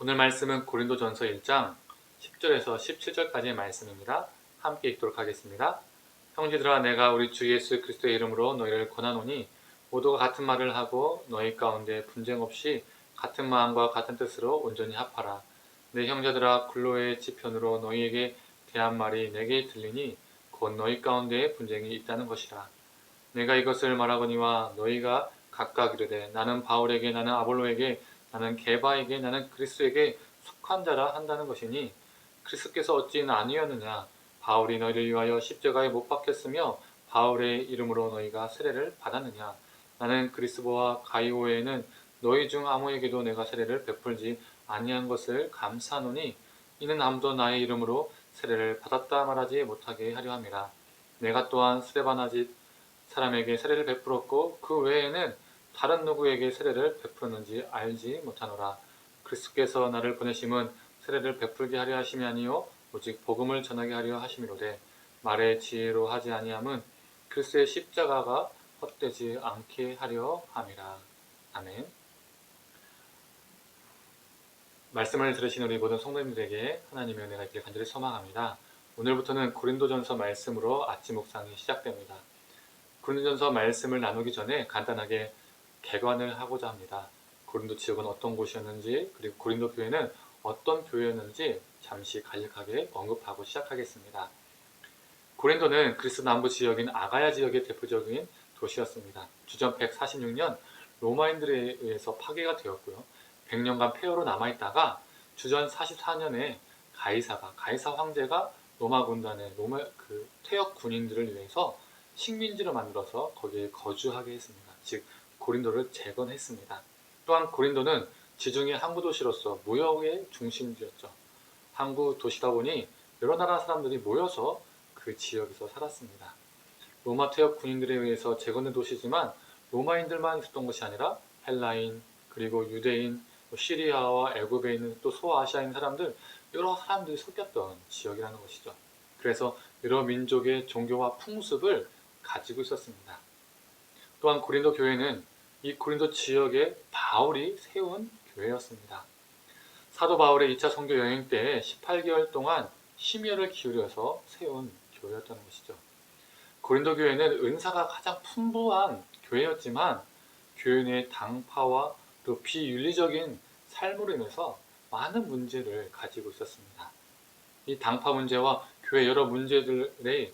오늘 말씀은 고린도전서 1장 10절에서 17절까지의 말씀입니다. 함께 읽도록 하겠습니다. 형제들아, 내가 우리 주 예수 그리스도의 이름으로 너희를 권하노니 모두가 같은 말을 하고 너희 가운데 분쟁 없이 같은 마음과 같은 뜻으로 온전히 합하라. 내 형제들아, 클로에의 지편으로 너희에게 대한 말이 내게 들리니 곧 너희 가운데 분쟁이 있다는 것이라. 내가 이것을 말하거니와 너희가 각각 이르되 나는 바울에게, 나는 아볼로에게, 나는 게바에게, 나는 그리스도에게 속한 자라 한다는 것이니 그리스도께서 어찌 나뉘었느냐? 바울이 너희를 위하여 십자가에 못 박혔으며 바울의 이름으로 너희가 세례를 받았느냐? 나는 그리스도와 가이오에는 너희 중 아무에게도 내가 세례를 베풀지 아니한 것을 감사하노니 이는 아무도 나의 이름으로 세례를 받았다 말하지 못하게 하려 함이라. 내가 또한 스데바나짓 사람에게 세례를 베풀었고 그 외에는 다른 누구에게 세례를 베풀었는지 알지 못하노라. 그리스도께서 나를 보내심은 세례를 베풀게 하려 하심이 아니요 오직 복음을 전하게 하려 하심이로되 말의 지혜로 하지 아니함은 그리스도의 십자가가 헛되지 않게 하려 함이라. 아멘. 말씀을 들으신 우리 모든 성도님들에게 하나님의 은혜가 있길 간절히 소망합니다. 오늘부터는 고린도전서 말씀으로 아침 묵상이 시작됩니다. 고린도전서 말씀을 나누기 전에 간단하게 개관을 하고자 합니다. 고린도 지역은 어떤 곳이었는지, 그리고 고린도 교회는 어떤 교회였는지 잠시 간략하게 언급하고 시작하겠습니다. 고린도는 그리스 남부 지역인 아가야 지역의 대표적인 도시였습니다. 주전 146년 로마인들에 의해서 파괴가 되었고요. 100년간 폐허로 남아있다가 주전 44년에 가이사 황제가 로마 군단의 퇴역 군인들을 위해서 식민지를 만들어서 거기에 거주하게 했습니다. 즉 고린도를 재건했습니다. 또한 고린도는 지중해 항구 도시로서 무역의 중심지였죠. 항구 도시다 보니 여러 나라 사람들이 모여서 그 지역에서 살았습니다. 로마 퇴역 군인들에 의해서 재건된 도시지만 로마인들만 있었던 것이 아니라 헬라인, 그리고 유대인, 시리아와 애굽에 있는 또 소아시아인 사람들, 여러 사람들이 섞였던 지역이라는 것이죠. 그래서 여러 민족의 종교와 풍습을 가지고 있었습니다. 또한 고린도 교회는 이 고린도 지역에 바울이 세운 교회였습니다. 사도 바울의 2차 선교 여행 때 18개월 동안 심혈을 기울여서 세운 교회였다는 것이죠. 고린도 교회는 은사가 가장 풍부한 교회였지만 교회 내 당파와 또 비윤리적인 삶으로 인해서 많은 문제를 가지고 있었습니다. 이 당파 문제와 교회 여러 문제들의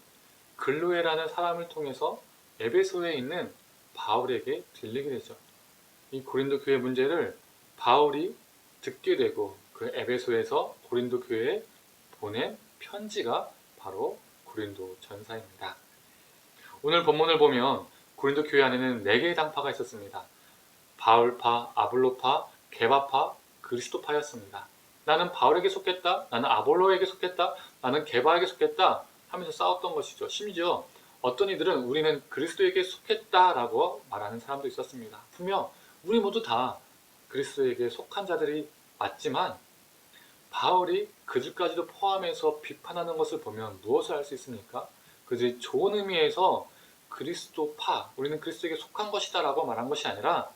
글로에라는 사람을 통해서 에베소에 있는 바울에게 들리게 되죠. 이 고린도 교회 문제를 바울이 듣게 되고 그 에베소에서 고린도 교회에 보낸 편지가 바로 고린도 전서입니다. 오늘 본문을 보면 고린도 교회 안에는 4개의 당파가 있었습니다. 바울파, 아볼로파, 게바파, 그리스도파였습니다. 나는 바울에게 속했다, 나는 아볼로에게 속했다, 나는 게바에게 속했다 하면서 싸웠던 것이죠. 심지어 어떤 이들은 우리는 그리스도에게 속했다라고 말하는 사람도 있었습니다. 분명 우리 모두 다 그리스도에게 속한 자들이 맞지만 바울이 그들까지도 포함해서 비판하는 것을 보면 무엇을 알 수 있습니까? 그들이 좋은 의미에서 그리스도파, 우리는 그리스도에게 속한 것이다 라고 말한 것이 아니라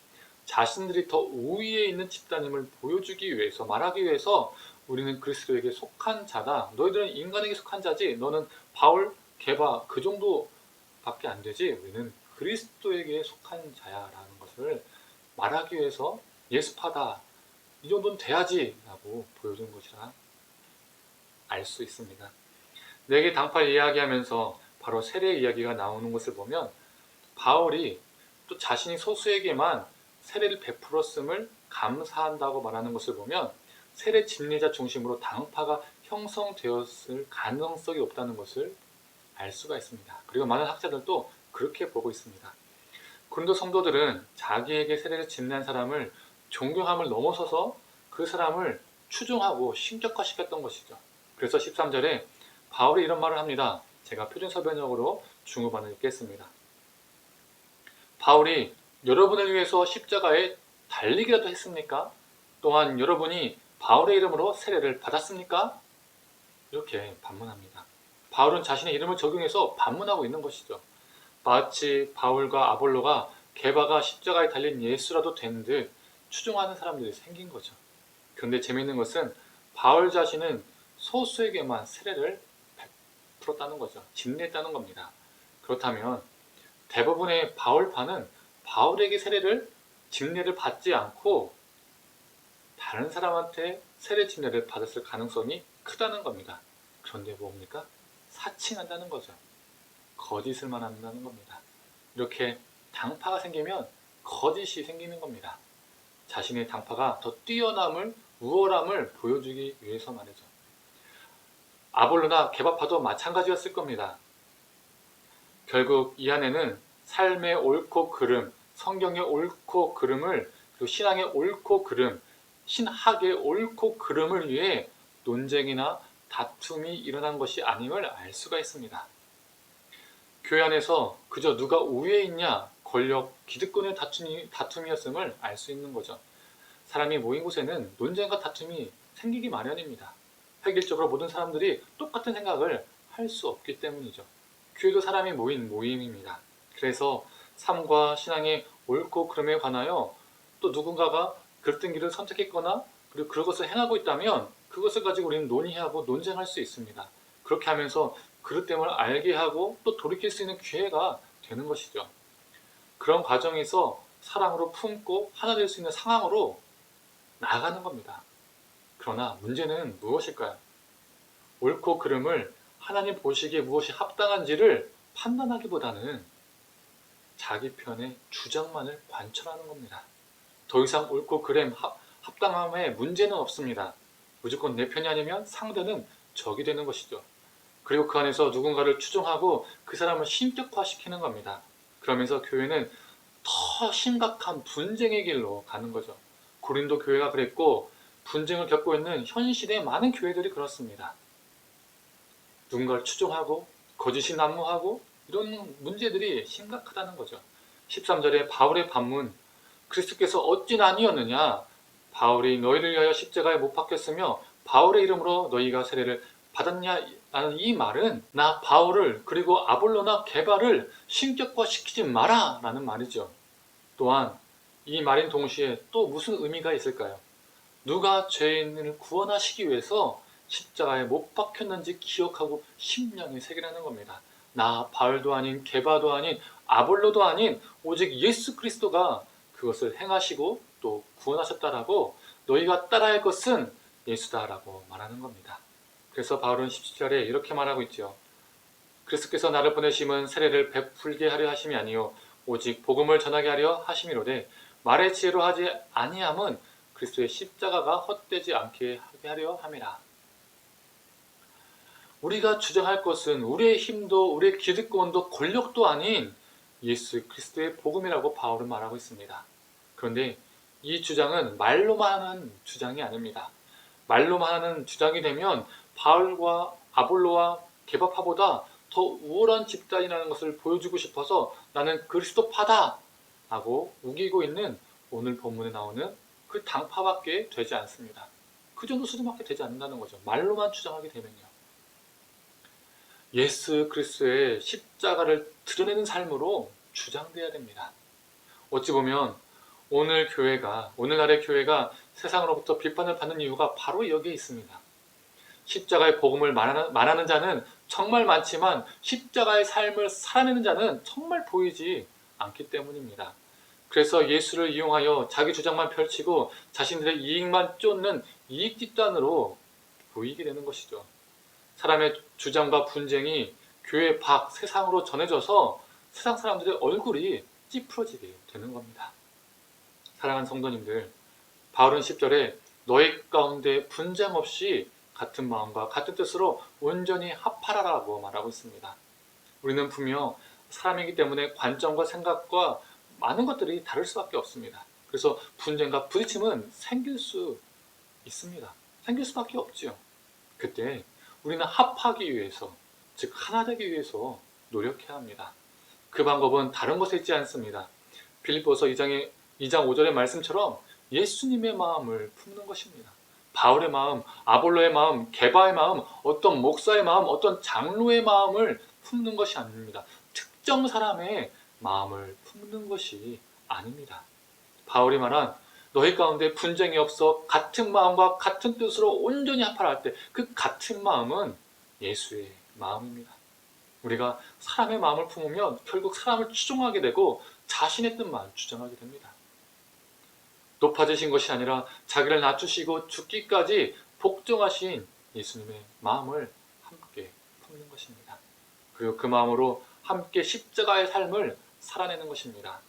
자신들이 더 우위에 있는 집단임을 보여주기 위해서, 말하기 위해서 우리는 그리스도에게 속한 자다. 너희들은 인간에게 속한 자지. 너는 바울, 게바 그 정도밖에 안 되지. 우리는 그리스도에게 속한 자야라는 것을 말하기 위해서 예습하다. 이 정도는 돼야지 라고 보여주는 것이라 알 수 있습니다. 4개 당파 이야기하면서 바로 세례 이야기가 나오는 것을 보면 바울이 또 자신이 소수에게만 세례를 베풀었음을 감사한다고 말하는 것을 보면 세례 진리자 중심으로 당파가 형성되었을 가능성이 없다는 것을 알 수가 있습니다. 그리고 많은 학자들도 그렇게 보고 있습니다. 고린도 성도들은 자기에게 세례를 진리한 사람을 존경함을 넘어서서 그 사람을 추종하고 신격화시켰던 것이죠. 그래서 13절에 바울이 이런 말을 합니다. 제가 표준서변역으로 중후반을 읽겠습니다. 바울이 여러분을 위해서 십자가에 달리기라도 했습니까? 또한 여러분이 바울의 이름으로 세례를 받았습니까? 이렇게 반문합니다. 바울은 자신의 이름을 적용해서 반문하고 있는 것이죠. 마치 바울과 아볼로가 게바가 십자가에 달린 예수라도 된 듯 추종하는 사람들이 생긴 거죠. 그런데 재미있는 것은 바울 자신은 소수에게만 세례를 베풀었다는 거죠. 집례했다는 겁니다. 그렇다면 대부분의 바울파는 바울에게 세례를 집례를 받지 않고 다른 사람한테 세례 집례를 받았을 가능성이 크다는 겁니다. 그런데 뭡니까? 사칭한다는 거죠. 거짓을만 한다는 겁니다. 이렇게 당파가 생기면 거짓이 생기는 겁니다. 자신의 당파가 더 뛰어남을, 우월함을 보여주기 위해서 말이죠. 아볼로나 게바파도 마찬가지였을 겁니다. 결국 이 안에는 삶의 옳고 그름, 성경의 옳고 그름을, 그리고 신앙의 옳고 그름, 신학의 옳고 그름을 위해 논쟁이나 다툼이 일어난 것이 아님을 알 수가 있습니다. 교회 안에서 그저 누가 우위에 있냐, 권력, 기득권의 다툼이었음을 알 수 있는 거죠. 사람이 모인 곳에는 논쟁과 다툼이 생기기 마련입니다. 획일적으로 모든 사람들이 똑같은 생각을 할 수 없기 때문이죠. 교회도 사람이 모인 모임입니다. 그래서 삶과 신앙의 옳고 그름에 관하여 또 누군가가 그릇된 길을 선택했거나 그리고 그것을 행하고 있다면 그것을 가지고 우리는 논의하고 논쟁할 수 있습니다. 그렇게 하면서 그릇됨을 알게 하고 또 돌이킬 수 있는 기회가 되는 것이죠. 그런 과정에서 사랑으로 품고 하나 될 수 있는 상황으로 나아가는 겁니다. 그러나 문제는 무엇일까요? 옳고 그름을 하나님 보시기에 무엇이 합당한지를 판단하기보다는 자기 편의 주장만을 관철하는 겁니다. 더 이상 옳고 그름, 합당함에 문제는 없습니다. 무조건 내 편이 아니면 상대는 적이 되는 것이죠. 그리고 그 안에서 누군가를 추종하고 그 사람을 신격화시키는 겁니다. 그러면서 교회는 더 심각한 분쟁의 길로 가는 거죠. 고린도 교회가 그랬고 분쟁을 겪고 있는 현실의 많은 교회들이 그렇습니다. 누군가를 추종하고 거짓이 난무하고 이런 문제들이 심각하다는 거죠. 13절에 바울의 반문, 그리스도께서 어찌 아니었느냐? 바울이 너희를 위하여 십자가에 못 박혔으며 바울의 이름으로 너희가 세례를 받았냐? 라는 이 말은 나 바울을 그리고 아볼로나 게바를 신격화시키지 마라 라는 말이죠. 또한 이 말인 동시에 또 무슨 의미가 있을까요? 누가 죄인을 구원하시기 위해서 십자가에 못 박혔는지 기억하고 심령에 새기라는 겁니다. 나 바울도 아닌 게바도 아닌 아볼로도 아닌 오직 예수 그리스도가 그것을 행하시고 또 구원하셨다라고 너희가 따라할 것은 예수다라고 말하는 겁니다. 그래서 바울은 17절에 이렇게 말하고 있죠. 그리스도께서 나를 보내심은 세례를 베풀게 하려 하심이 아니요 오직 복음을 전하게 하려 하심이로되 말의 지혜로 하지 아니함은 그리스도의 십자가가 헛되지 않게 하게 하려 함이라. 우리가 주장할 것은 우리의 힘도 우리의 기득권도 권력도 아닌 예수 그리스도의 복음이라고 바울은 말하고 있습니다. 그런데 이 주장은 말로만 하는 주장이 아닙니다. 말로만 하는 주장이 되면 바울과 아볼로와 게바파보다 더 우월한 집단이라는 것을 보여주고 싶어서 나는 그리스도파다 하고 우기고 있는 오늘 본문에 나오는 그 당파밖에 되지 않습니다. 그 정도 수준밖에 되지 않는다는 거죠. 말로만 주장하게 되면요. 예수 그리스도의 십자가를 드러내는 삶으로 주장돼야 됩니다. 어찌 보면 오늘날의 교회가 세상으로부터 비판을 받는 이유가 바로 여기에 있습니다. 십자가의 복음을 말하는 자는 정말 많지만 십자가의 삶을 살아내는 자는 정말 보이지 않기 때문입니다. 그래서 예수를 이용하여 자기 주장만 펼치고 자신들의 이익만 쫓는 이익 집단으로 보이게 되는 것이죠. 사람의 주장과 분쟁이 교회 밖 세상으로 전해져서 세상 사람들의 얼굴이 찌푸러지게 되는 겁니다. 사랑하는 성도님들, 바울은 10절에 너희 가운데 분쟁 없이 같은 마음과 같은 뜻으로 온전히 합하라라고 말하고 있습니다. 우리는 분명 사람이기 때문에 관점과 생각과 많은 것들이 다를 수밖에 없습니다. 그래서 분쟁과 부딪힘은 생길 수 있습니다. 생길 수밖에 없지요. 그때 우리는 합하기 위해서, 즉 하나 되기 위해서 노력해야 합니다. 그 방법은 다른 것에 있지 않습니다. 빌립보서 2장 5절의 말씀처럼 예수님의 마음을 품는 것입니다. 바울의 마음, 아볼로의 마음, 게바의 마음, 어떤 목사의 마음, 어떤 장로의 마음을 품는 것이 아닙니다. 특정 사람의 마음을 품는 것이 아닙니다. 바울이 말한 너희 가운데 분쟁이 없어 같은 마음과 같은 뜻으로 온전히 합하라 할 때 그 같은 마음은 예수의 마음입니다. 우리가 사람의 마음을 품으면 결국 사람을 추종하게 되고 자신의 뜻만 주장하게 됩니다. 높아지신 것이 아니라 자기를 낮추시고 죽기까지 복종하신 예수님의 마음을 함께 품는 것입니다. 그리고 그 마음으로 함께 십자가의 삶을 살아내는 것입니다.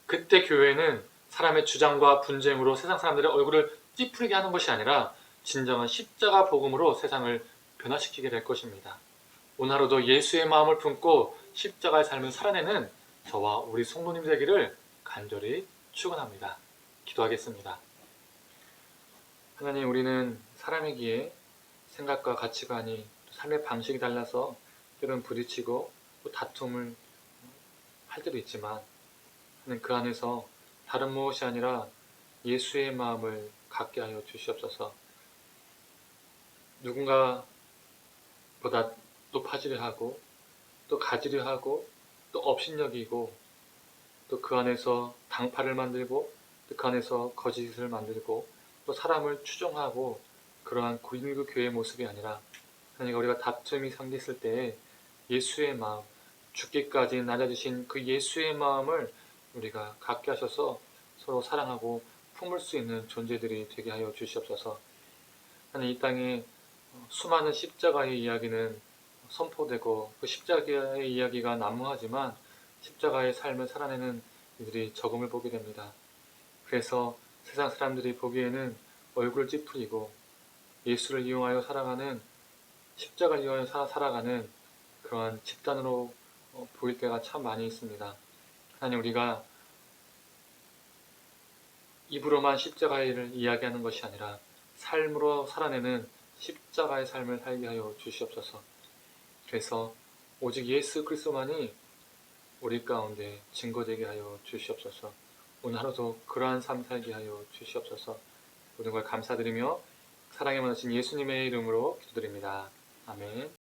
그때 교회는 사람의 주장과 분쟁으로 세상 사람들의 얼굴을 찌푸리게 하는 것이 아니라 진정한 십자가 복음으로 세상을 변화시키게 될 것입니다. 오늘 하루도 예수의 마음을 품고 십자가의 삶을 살아내는 저와 우리 성도님 되기를 간절히 축원합니다. 기도하겠습니다. 하나님, 우리는 사람이기에 생각과 가치관이 삶의 방식이 달라서 때로는 부딪히고 또 다툼을 할 때도 있지만 그 안에서 다른 무엇이 아니라 예수의 마음을 갖게 하여 주시옵소서. 누군가보다 높아지려 하고 또 가지려 하고 또 업신여기고 또 그 안에서 당파를 만들고 또 그 안에서 거짓을 만들고 또 사람을 추종하고 그러한 고린도 교회의 모습이 아니라 하나님, 우리가 다툼이 생겼을 때에 예수의 마음, 죽기까지 낮아지신 그 예수의 마음을 우리가 갖게 하셔서 서로 사랑하고 품을 수 있는 존재들이 되게 하여 주시옵소서. 하나님, 이 땅에 수많은 십자가의 이야기는 선포되고 그 십자가의 이야기가 난무하지만 십자가의 삶을 살아내는 이들이 적음을 보게 됩니다. 그래서 세상 사람들이 보기에는 얼굴을 찌푸리고 예수를 이용하여 살아가는, 십자가를 이용하여 살아가는 그러한 집단으로 보일 때가 참 많이 있습니다. 하나님, 우리가 입으로만 십자가를 이야기하는 것이 아니라 삶으로 살아내는 십자가의 삶을 살게 하여 주시옵소서. 그래서 오직 예수 그리스도만이 우리 가운데 증거되게 하여 주시옵소서. 오늘 하루도 그러한 삶 살게 하여 주시옵소서. 모든 걸 감사드리며 사랑에 많으신 예수님의 이름으로 기도드립니다. 아멘.